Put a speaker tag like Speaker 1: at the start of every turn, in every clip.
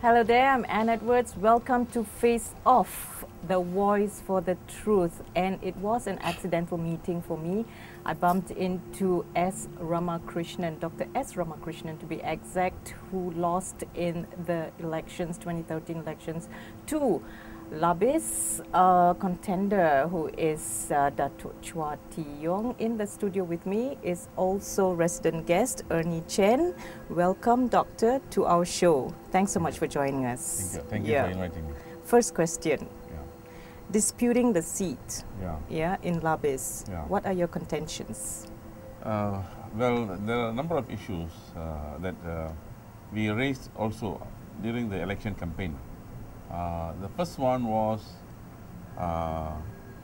Speaker 1: Hello there, I'm Anne Edwards. Welcome to Face Off, the voice for the truth. And it was an accidental meeting for me. I bumped into S. Ramakrishnan, Dr. S. Ramakrishnan to be exact, who lost in the elections, 2013 elections, to Labis, contender who is Datuk Chua Tee Yong. In the studio with me is also resident guest Ernie Chen. Welcome, Doctor, to our show. Thanks so much for joining us.
Speaker 2: Thank you for inviting me.
Speaker 1: First question. Disputing the seat in Labis. What are your contentions?
Speaker 2: Well, there are a number of issues that we raised also during the election campaign. The first one was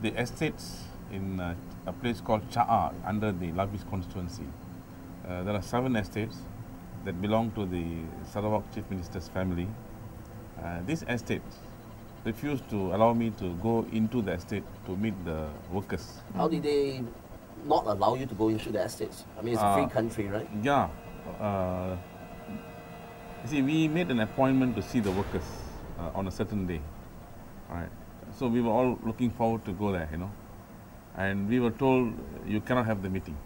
Speaker 2: the estates in a place called Cha'a under the Labis constituency. There are 7 estates that belong to the Sarawak Chief Minister's family. These estates refused to allow me to go into the estate to meet the workers.
Speaker 3: How did they not allow you to go into the estates? I mean, it's a free country, right?
Speaker 2: Yeah. You see, we made an appointment to see the workers on a certain day. Right. So we were all looking forward to go there, and we were told you cannot have the meeting.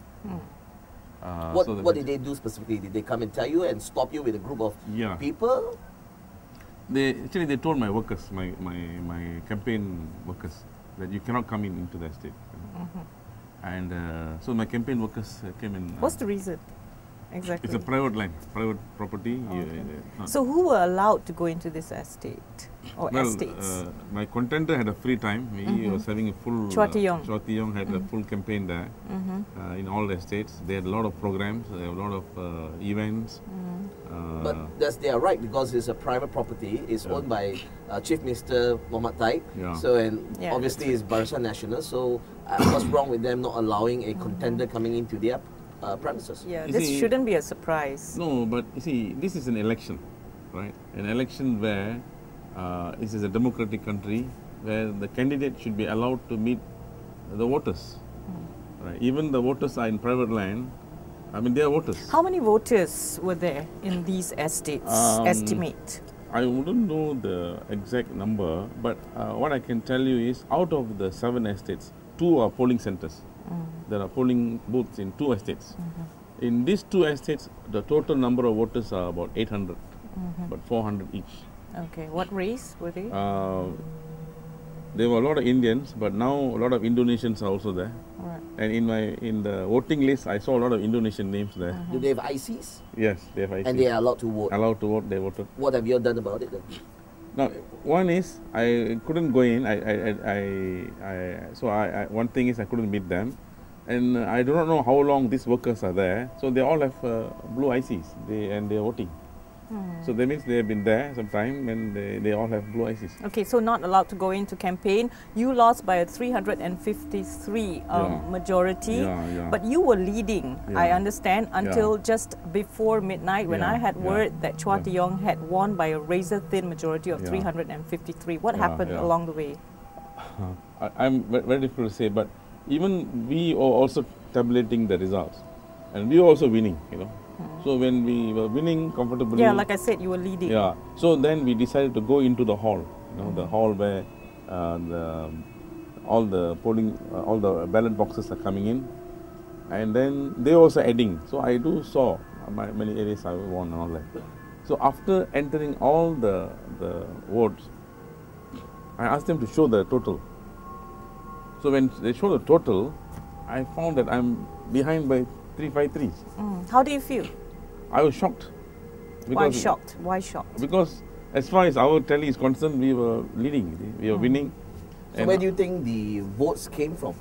Speaker 3: What did they do specifically? Did they come and tell you and stop you with a group of people?
Speaker 2: They told my workers, my campaign workers, that you cannot come into the estate. And so my campaign workers came in.
Speaker 1: What's the reason? Exactly.
Speaker 2: It's a private land, private property.
Speaker 1: Okay. So who were allowed to go into this estate or estates?
Speaker 2: My contender had a free time. He was having a full.
Speaker 1: Chua Tee Yong.
Speaker 2: Chua Tee Yong had a full campaign there in all the estates. They had a lot of programs, they have a lot of events.
Speaker 3: But that's their right because it's a private property. It's owned by Chief Minister Mohammad Taib. So obviously it's Barisan Nasional. So what's wrong with them not allowing a contender coming into their premises?
Speaker 1: This shouldn't be a surprise.
Speaker 2: No, but you see, this is an election, right? An election where this is a democratic country where the candidate should be allowed to meet the voters. Right? Even the voters are in private land. I mean, they are voters.
Speaker 1: How many voters were there in these estates? Estimate.
Speaker 2: I wouldn't know the exact number, but what I can tell you is out of the 7 estates, 2 are polling centers. There are polling booths in 2 estates. In these 2 estates, the total number of voters are about 800, but 400 each.
Speaker 1: Okay, what race were they?
Speaker 2: There were a lot of Indians, but now a lot of Indonesians are also there.
Speaker 1: Right.
Speaker 2: And in the voting list, I saw a lot of Indonesian names there.
Speaker 3: Do they have ICs?
Speaker 2: Yes, they have ICs.
Speaker 3: And they are allowed to vote?
Speaker 2: Allowed to vote, they voted.
Speaker 3: What have you done about it then?
Speaker 2: Now, one is I couldn't go in. One thing is I couldn't meet them, and I do not know how long these workers are there. So they all have blue ICs, and they are voting. So that means they have been there some time, and they all have blue ICs.
Speaker 1: Okay, so not allowed to go into campaign. You lost by a 353 majority, but you were leading. I understand until just before midnight when I had word that Chua Tee Yong had won by a razor-thin majority of 353. What happened along the way?
Speaker 2: I'm very difficult to say, but even we are also tabulating the results, and we were also winning. So when we were winning comfortably,
Speaker 1: like I said, you were leading.
Speaker 2: So then we decided to go into the hall. The hall where all the polling, all the ballot boxes are coming in, and then they also adding. So I saw many areas I won and all that. So after entering all the votes, I asked them to show the total. So when they show the total, I found that I'm behind by 353.
Speaker 1: How do you feel?
Speaker 2: I was shocked.
Speaker 1: Why shocked? Why shocked?
Speaker 2: Because as far as our tally is concerned, we were leading, we were winning.
Speaker 3: So where do you think the votes came from?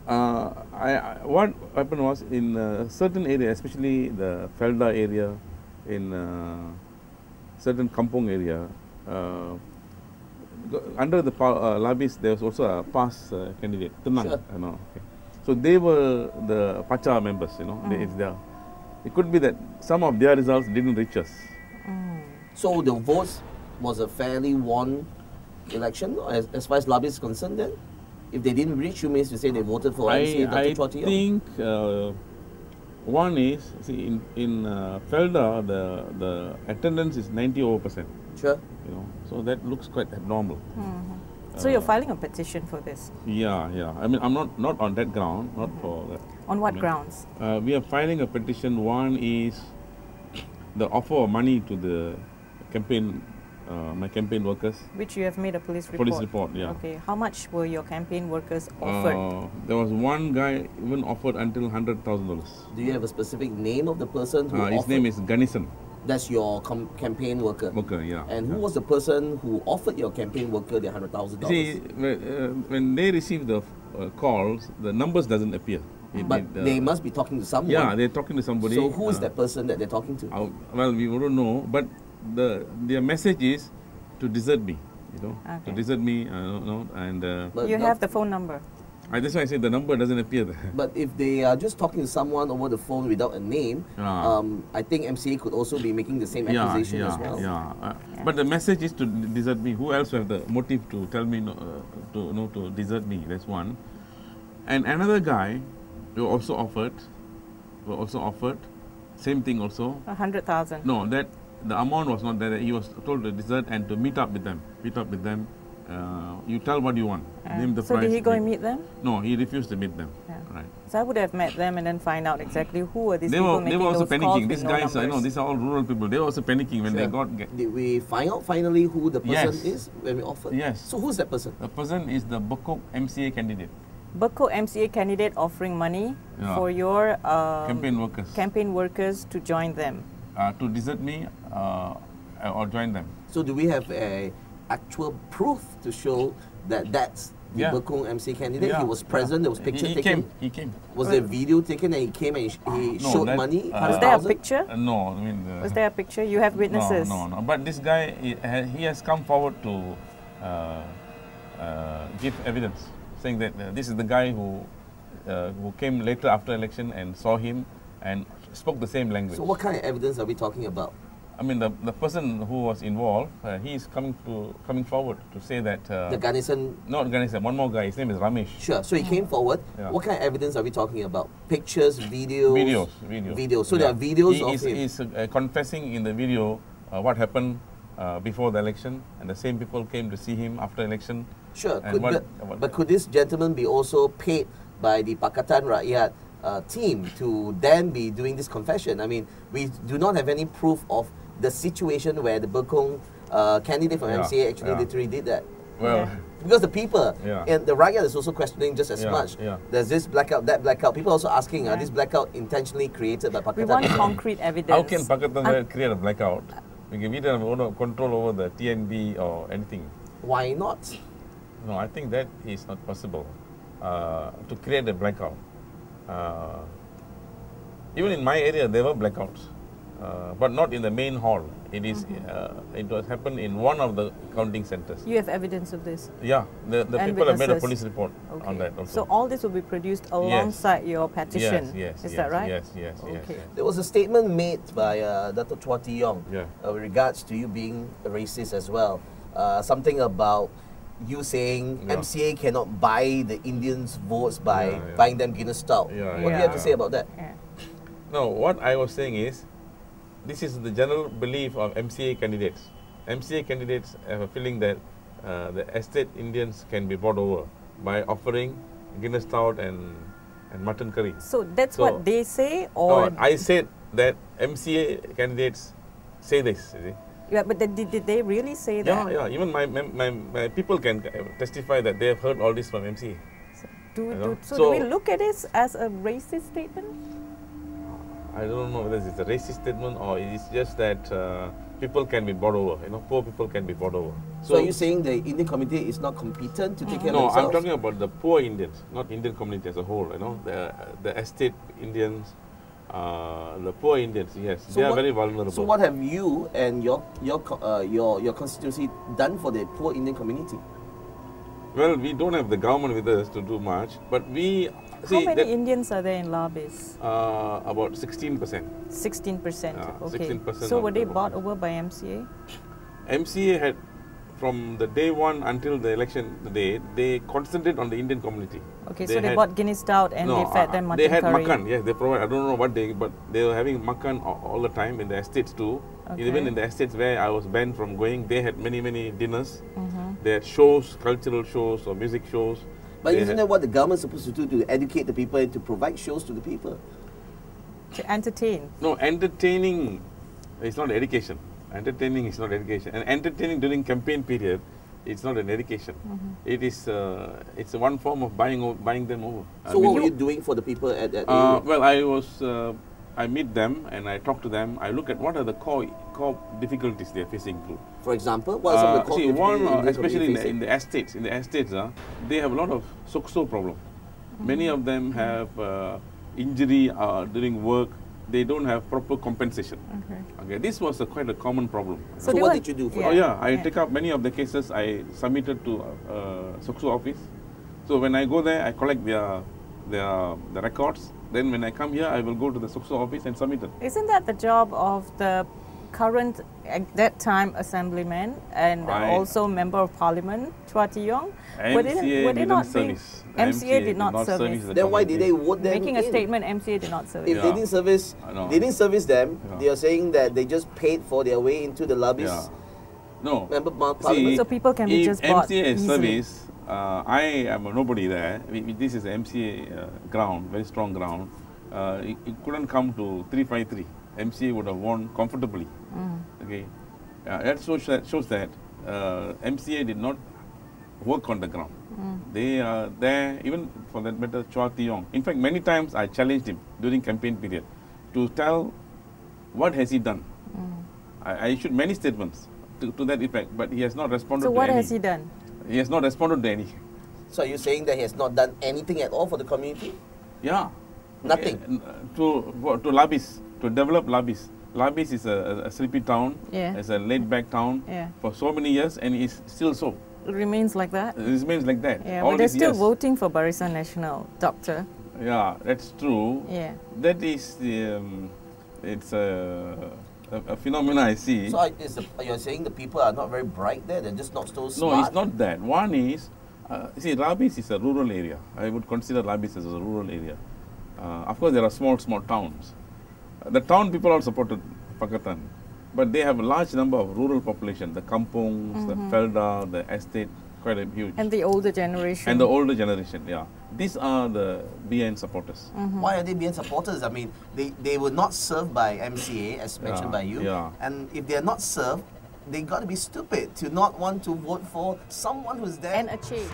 Speaker 2: What happened was in certain areas, especially the Felda area, in certain kampong area, under the Labis, there was also a PAS candidate, Tenang. So they were the Pacha members, It could be that some of their results didn't reach us.
Speaker 3: So the votes was a fairly won election as far as Labis is concerned then? If they didn't reach you, means to say they voted for Dr. Chua Tee Yong?
Speaker 2: I think One is, see, in Felda, the attendance is 90%.
Speaker 3: Sure.
Speaker 2: You know, so that looks quite abnormal.
Speaker 1: So you're filing a petition for this?
Speaker 2: Yeah, yeah. I mean, I'm not on that ground, not for that.
Speaker 1: On what grounds?
Speaker 2: We are filing a petition. One is the offer of money to the campaign, my campaign workers.
Speaker 1: Which you have made a police report?
Speaker 2: Police report, yeah.
Speaker 1: Okay. How much were your campaign workers offered?
Speaker 2: There was one guy even offered until $100,000.
Speaker 3: Do you have a specific name of the person who offered?
Speaker 2: His name is Ganesan.
Speaker 3: That's your campaign worker?
Speaker 2: Worker, yeah.
Speaker 3: And who was the person who offered your campaign worker the $100,000?
Speaker 2: See, when they receive the calls, the numbers doesn't appear.
Speaker 3: But they must be talking to someone.
Speaker 2: Yeah, they're talking to somebody.
Speaker 3: So who is that person that they're talking to?
Speaker 2: Well, we don't know, but their message is to desert me, you know, to desert me, and...
Speaker 1: you have the phone number?
Speaker 2: That's why I said the number doesn't appear there.
Speaker 3: But if they are just talking to someone over the phone without a name, I think MCA could also be making the same accusation as well.
Speaker 2: Yeah. But the message is to desert me. Who else have the motive to tell me to desert me? That's one. And another guy who also offered, same thing also.
Speaker 1: 100,000.
Speaker 2: No, that the amount was not there. He was told to desert and to meet up with them. You tell what you want. Name the price.
Speaker 1: So did he go and meet them?
Speaker 2: No, he refused to meet them.
Speaker 1: Yeah.
Speaker 2: Right.
Speaker 1: So I would have met them and then find out exactly who were these people making
Speaker 2: They were also
Speaker 1: those
Speaker 2: panicking.
Speaker 1: calls
Speaker 2: These
Speaker 1: with
Speaker 2: guys,
Speaker 1: no
Speaker 2: I know,
Speaker 1: numbers.
Speaker 2: these are all rural people. They were also panicking when they got...
Speaker 3: Did we find out finally who the person is when we offered?
Speaker 2: Yes.
Speaker 3: So who's that person?
Speaker 2: The person is the Bekok MCA candidate.
Speaker 1: Bekok MCA candidate offering money for your campaign workers to join them.
Speaker 2: To desert me or join them.
Speaker 3: So do we have a actual proof to show that that's the Bekong MC candidate? He was present, there was picture taken?
Speaker 2: He came.
Speaker 3: Was there video taken and he came and he showed money?
Speaker 1: Was there a picture?
Speaker 2: No. I mean,
Speaker 1: was there a picture? You have witnesses?
Speaker 2: No. But this guy, he has come forward to give evidence, saying that this is the guy who came later after election and saw him and spoke the same language.
Speaker 3: So what kind of evidence are we talking about?
Speaker 2: I mean, the person who was involved, he is coming forward to say that...
Speaker 3: the Ganesan...
Speaker 2: Not Ganesan, one more guy, his name is Ramesh.
Speaker 3: Sure, so he came forward. Yeah. What kind of evidence are we talking about? Pictures, videos? Videos. So there are videos of him?
Speaker 2: He's confessing in the video what happened before the election, and the same people came to see him after election.
Speaker 3: Sure, but could this gentleman be also paid by the Pakatan Rakyat team to then be doing this confession? I mean, we do not have any proof of the situation where the Bekong candidate from MCA actually literally did that.
Speaker 2: Well,
Speaker 3: because the people and the Rakyat is also questioning just as much. There's this blackout, that blackout. People are also asking, are this blackout intentionally created by Pakatan?
Speaker 1: We want concrete evidence.
Speaker 2: How can Pakatan create a blackout? We don't have no control over the TNB or anything.
Speaker 3: Why not?
Speaker 2: No, I think that is not possible to create a blackout. Even in my area, there were blackouts, but not in the main hall. It is. It was happened in one of the counting centers.
Speaker 1: You have evidence of this?
Speaker 2: Yeah, the people have made a police report on that also.
Speaker 1: So all this will be produced alongside your petition. Is that right?
Speaker 2: Yes.
Speaker 3: There was a statement made by Dr. Chua Tee Yong with regards to you being a racist as well. Something about you saying MCA cannot buy the Indians' votes by buying them Guinness Stout. What do you have to say about that?
Speaker 2: No, what I was saying is, this is the general belief of MCA candidates. MCA candidates have a feeling that the estate Indians can be bought over by offering Guinness Stout and mutton curry.
Speaker 1: So that's what they say, or
Speaker 2: no, I said that MCA candidates say this. You see?
Speaker 1: Yeah, but did they really say that?
Speaker 2: Yeah. Even my people can testify that they have heard all this from MCA.
Speaker 1: So do we look at this as a racist statement?
Speaker 2: I don't know whether it's a racist statement or it's just that people can be bought over. Poor people can be bought over.
Speaker 3: So are you saying the Indian community is not competent to take care of themselves?
Speaker 2: No, I'm talking about the poor Indians, not Indian community as a whole. The estate Indians. The poor Indians, yes, they are very vulnerable.
Speaker 3: So what have you and your constituency done for the poor Indian community?
Speaker 2: Well, we don't have the government with us to do much, but we...
Speaker 1: How many Indians are there in Labis?
Speaker 2: About 16%.
Speaker 1: 16%, okay.
Speaker 2: 16%
Speaker 1: so were they bought over by MCA?
Speaker 2: MCA had from the day one until the election day, they concentrate on the Indian community.
Speaker 1: Okay, so they bought Guinness stout and they fed them mutton
Speaker 2: They had
Speaker 1: curry.
Speaker 2: makan, yes, they provide, I don't know what they, but they were having makan all the time in the estates too.
Speaker 1: Okay.
Speaker 2: Even in the estates where I was banned from going, they had many dinners. They had shows, cultural shows or music shows.
Speaker 3: But isn't that what the government is supposed to do, to educate the people and to provide shows to the people?
Speaker 1: To entertain.
Speaker 2: No, entertaining is not education. Entertaining is not education. And entertaining during campaign period, it's not an education. It is it's one form of buying them over.
Speaker 3: So what were you doing for the people at that area?
Speaker 2: Well, I meet them and I talk to them. I look at what are the core difficulties they are facing through.
Speaker 3: For example, what are some of the core difficulties
Speaker 2: especially in the estates. In the estates, they have a lot of sokso problem. Many of them have injury during work. They don't have proper compensation. Okay, this was quite a common problem.
Speaker 3: So what did you do for
Speaker 2: them? I take up many of the cases. I submitted to sokso office. So when I go there, I collect the records. Then when I come here, I will go to the sokso office and submit it.
Speaker 1: Isn't that the job of the current, at that time, assemblyman and also member of parliament, Chua Tee Yong?
Speaker 2: MCA didn't service.
Speaker 1: MCA did not service.
Speaker 3: Then why did they vote them
Speaker 1: Making a statement, MCA did not service.
Speaker 3: If they didn't service them, they are saying that they just paid for their way into the Labis.
Speaker 2: No.
Speaker 3: Member of parliament.
Speaker 1: So people can be just bought
Speaker 2: MCA
Speaker 1: easily.
Speaker 2: service, I am a nobody there. This is MCA ground, very strong ground. It couldn't come to 353. MCA would have won comfortably. Okay, that shows that MCA did not work on the ground. They are there, even for that matter, Chua Tee Yong. In fact, many times I challenged him during campaign period to tell what has he done. I issued many statements to that effect, but he has not responded to any.
Speaker 1: So what has he done?
Speaker 2: He has not responded to any.
Speaker 3: So are you saying that he has not done anything at all for the community?
Speaker 2: Yeah.
Speaker 3: Nothing?
Speaker 2: To Labis, to develop Labis. Labis is a sleepy town. It's a laid-back town for so many years, and it's still so.
Speaker 1: It remains like that?
Speaker 2: It remains like that.
Speaker 1: Yeah, but they're still voting for Barisan Nasional, Doctor.
Speaker 2: Yeah, that's true.
Speaker 1: Yeah.
Speaker 2: That is it's a phenomenon I see.
Speaker 3: So you're saying the people are not very bright there? They're just not so smart?
Speaker 2: No, it's not that. One is, see, Labis is a rural area. I would consider Labis as a rural area. Of course, there are small towns. The town people all supported Pakatan, but they have a large number of rural population, the kampungs, the felda, the estate, quite a huge.
Speaker 1: And the older generation.
Speaker 2: And the older generation, yeah. These are the BN supporters.
Speaker 3: Why are they BN supporters? I mean, they were not served by MCA, as mentioned by you. And if they are not served, they got to be stupid to not want to vote for someone who's there.
Speaker 1: And a change.